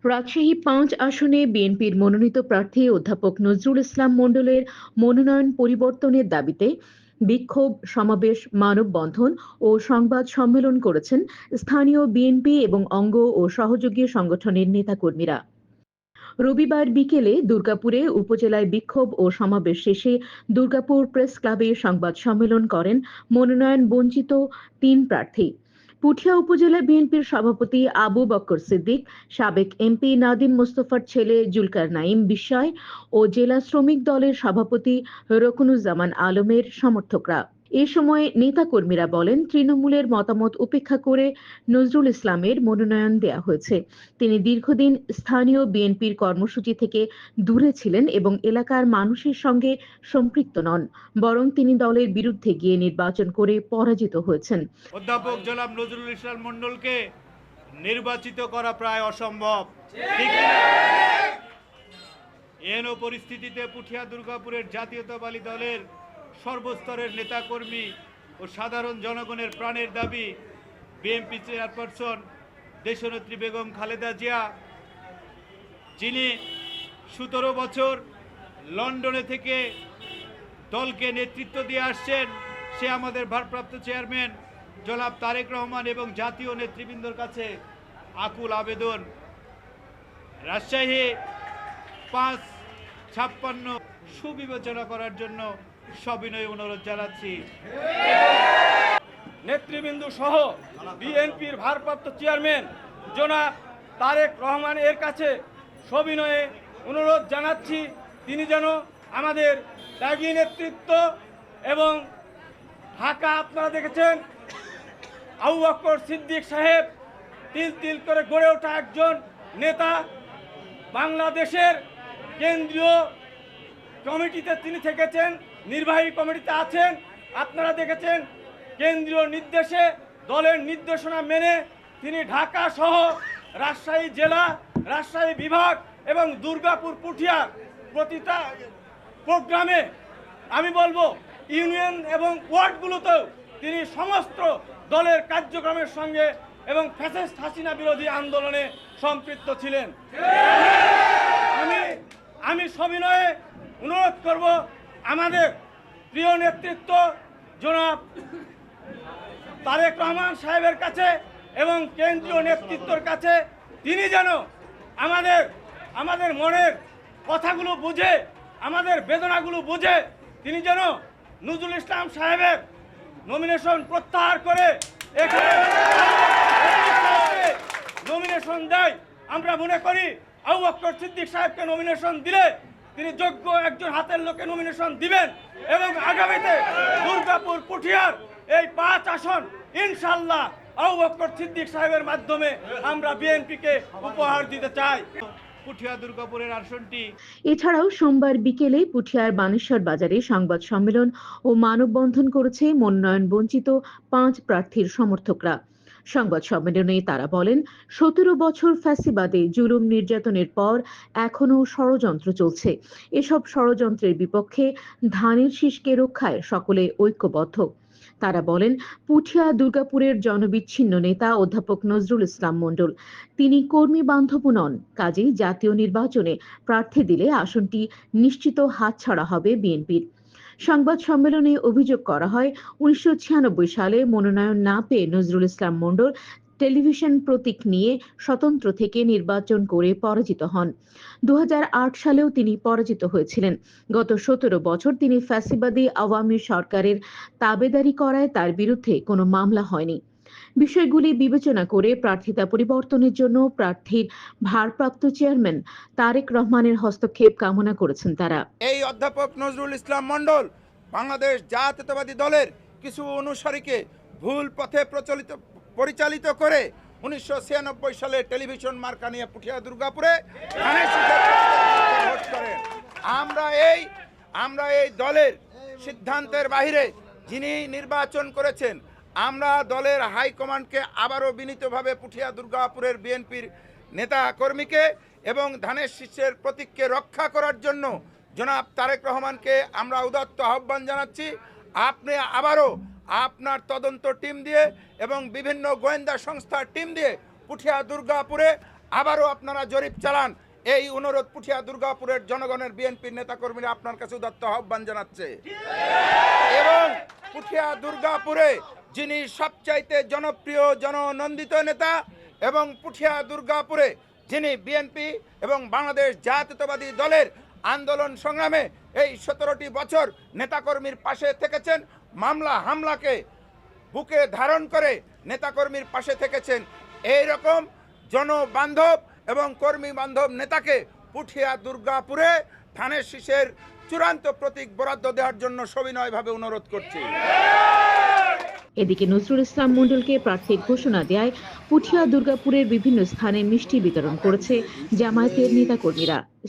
রাজশাহী-৫ আসনে বিএনপির মনোনীত প্রার্থী অধ্যাপক নজরুল ইসলাম মণ্ডলের মনোনয়ন পরিবর্তনের দাবিতে বিক্ষোভ সমাবেশ, মানববন্ধন ও সংবাদ সম্মেলন করেছেন স্থানীয় বিএনপি এবং অঙ্গ ও সহযোগী সংগঠনের নেতাকর্মীরা। রবিবার বিকেলে দুর্গাপুরে উপজেলায় বিক্ষোভ ও সমাবেশ শেষে দুর্গাপুর প্রেস ক্লাবে সংবাদ সম্মেলন করেন মনোনয়ন বঞ্চিত ৩ প্রার্থী। পুঠিয়া উপজেলা বিএনপির সভাপতি আবু বক্কর সিদ্দিক, সাবেক এমপি নাদিম মোস্তফার ছেলে জুলকার নাইম বিস্ময় ও জেলা শ্রমিক দলের সভাপতি রকুনুজ্জামান আলমের সমর্থকরা। এ সময় নেতাকর্মীরা বলেন, তৃণমূলের মতামত উপেক্ষা করে নজরুল ইসলামের মনোনয়ন দেয়া হয়েছে। তিনি দীর্ঘদিন স্থানীয় বিএনপির কর্মসূচি থেকে দূরে ছিলেন এবং এলাকার মানুষের সঙ্গে সম্পৃক্ত নন, বরং তিনি দলের বিরুদ্ধে গিয়ে নির্বাচন করে পরাজিত হয়েছেন। অধ্যাপক জনাব নজরুল ইসলাম মণ্ডলকে নির্বাচিত করা প্রায় অসম্ভব। এহেন পরিস্থিতিতে পুঠিয়া দুর্গাপুরের জাতীয়তাবাদী দলের সর্বস্তরের নেতাকর্মী ও সাধারণ জনগণের প্রাণের দাবি বিএনপি চেয়ারপারসন দেশনেত্রী বেগম খালেদা জিয়া, যিনি ১৭ বছর লন্ডনে থেকে দলকে নেতৃত্ব দিয়ে আসছেন, সে আমাদের ভারপ্রাপ্ত চেয়ারম্যান জনাব তারেক রহমান এবং জাতীয় নেতৃবৃন্দর কাছে আকুল আবেদন, রাজশাহী ৫-৫৬ সুবিবেচনা করার জন্য সবিনয় অনুরোধ জানাচ্ছি। নেতৃবৃন্দ সহ বিএনপির ভারপ্রাপ্ত চেয়ারম্যান জনাব তারেক রহমান এর কাছে সবিনয়ে অনুরোধ জানাচ্ছি, তিনি যেন আমাদের ত্যাগী নেতৃত্ব এবং ঢাকা আপনারা দেখেছেন আবু বকর সিদ্দিক সাহেব তিল তিল করে গড়ে ওঠা একজন নেতা, বাংলাদেশের কেন্দ্রীয় কমিটিতে তিনি থেকেছেন, নির্বাহী কমিটিতে আছেন। আপনারা দেখেছেন কেন্দ্রীয় নির্দেশে দলের নির্দেশনা মেনে তিনি ঢাকা সহ রাজশাহী জেলা, রাজশাহী বিভাগ এবং দুর্গাপুর পুঠিয়া প্রতিটা প্রোগ্রামে, আমি বলবো ইউনিয়ন এবং ওয়ার্ডগুলোতেও তিনি সমস্ত দলের কার্যক্রমের সঙ্গে এবং ফ্যাসিস্ট হাসিনা বিরোধী আন্দোলনে সম্পৃক্ত ছিলেন। আমি সবিনয়ে অনুরোধ করব আমাদের প্রিয় নেতৃত্ব জনাব তারেক রহমান সাহেবের কাছে এবং কেন্দ্রীয় নেতৃত্বের কাছে, তিনি যেন আমাদের মনের কথাগুলো বুঝে, আমাদের বেদনাগুলো বুঝে তিনি যেন নজরুল ইসলাম সাহেবের নমিনেশন প্রত্যাহার করে এখানে নমিনেশন দেয়। আমরা মনে করি আবু বকর সিদ্দিক সাহেবকে নমিনেশন দিলে তিনি যোগ্য একজন হাতের লোকে নমিনেশন দিবেন এবং আগামীতে দুর্গাপুর পুঠিয়ার এই ৫ আসন ইনশাল্লাহ আবু বকর সিদ্দিক সাহেবের মাধ্যমে আমরা বিএনপিকে উপহার দিতে চাই। পুঠিয়া দুর্গাপুরের আসনটি। এছাড়াও সোমবার বিকেলে পুঠিয়ার বানেশ্বর বাজারে সংবাদ সম্মেলন ও মানববন্ধন করেছে মনোনয়ন বঞ্চিত ৫ প্রার্থীর সমর্থকরা। সংবাদ সম্মেলনে তারা বলেন, ১৭ বছর ফ্যাসিবাদে জুলুম নির্যাতনের পর এখনো ষড়যন্ত্র চলছে। এসব ষড়যন্ত্রের বিপক্ষে ধানের শীষকে রক্ষায় সকলে ঐক্যবদ্ধ। তারা বলেন, পুঠিয়া দুর্গাপুরের জনবিচ্ছিন্ন নেতা অধ্যাপক নজরুল ইসলাম মণ্ডল, তিনি কর্মী বান্ধব নন, কাজেই জাতীয় নির্বাচনে প্রার্থী দিলে আসনটি নিশ্চিত হাতছাড়া হবে বিএনপির। সংবাদ সম্মেলনে অভিযোগ করা হয়, ১৯৯৬ সালে মনোনয়ন না পেয়ে নজরুল ইসলাম মণ্ডল টেলিভিশন প্রতীক নিয়ে স্বতন্ত্র থেকে নির্বাচন করে পরাজিত হন। ২০০৮ সালেও তিনি পরাজিত হয়েছিলেন। গত ১৭ বছর তিনি ফ্যাসিবাদী আওয়ামী সরকারের তাবেদারি করায় তার বিরুদ্ধে কোনো মামলা হয়নি। বিষয়গুলি বিবেচনা করে প্রার্থিতা পরিবর্তনের জন্য প্রার্থীর ভারপ্রাপ্ত চেয়ারম্যান তারেক রহমানের হস্তক্ষেপ কামনা করেছেন তারা। এই অধ্যাপক নজরুল ইসলাম মণ্ডল বাংলাদেশ জাতীয়তাবাদী দলের কিছু অনুসারীকে ভুল পথে পরিচালিত করে ১৯৯৬ সালে টেলিভিশন মার্কা নিয়ে পুঠিয়া দুর্গাপুরে ভোট করেন। আমরা এই দলের সিদ্ধান্তের বাইরে যিনি নির্বাচন করেছেন, আমরা দলের হাইকমান্ডকে আবারও বিনীতভাবে পুঠিয়া দুর্গাপুরের বিএনপির নেতা কর্মীকে এবং ধানের শীষের প্রতীককে রক্ষা করার জন্য জনাব তারেক রহমানকে আমরা উদাত্ত আহ্বান জানাচ্ছি, আপনি আবারও আপনার তদন্ত টিম দিয়ে এবং বিভিন্ন গোয়েন্দা সংস্থার টিম দিয়ে পুঠিয়া দুর্গাপুরে আবারও আপনারা জরিপ চালান। এই অনুরোধ পুঠিয়া দুর্গাপুরের জনগণের বিএনপির নেতাকর্মীরা আপনার কাছে উদাত্ত আহ্বান জানাচ্ছে। এবং পুঠিয়া দুর্গাপুরে যিনি সবচাইতে জনপ্রিয় জননন্দিত নেতা এবং পুঠিয়া দুর্গাপুরে যিনি বিএনপি এবং বাংলাদেশ জাতীয়তাবাদী দলের আন্দোলন সংগ্রামে এই 17টি বছর নেতাকর্মীর পাশে থেকেছেন, মামলা হামলাকে বুকে ধারণ করে নেতাকর্মীর পাশে থেকেছেন, এই রকম জনবান্ধব এবং কর্মী বান্ধব নেতাকে পুঠিয়া দুর্গাপুরে ধানের শীষের চূড়ান্ত প্রতীক বরাদ্দ দেওয়ার জন্য সবিনয়ভাবে অনুরোধ করছি। এদিকে নজরুল ইসলাম মণ্ডলকে প্রার্থী ঘোষণা দেয় পুঠিয়া দুর্গাপুরের বিভিন্ন স্থানে মিষ্টি বিতরণ করেছে জামায়াতের নেতাকর্মীরা।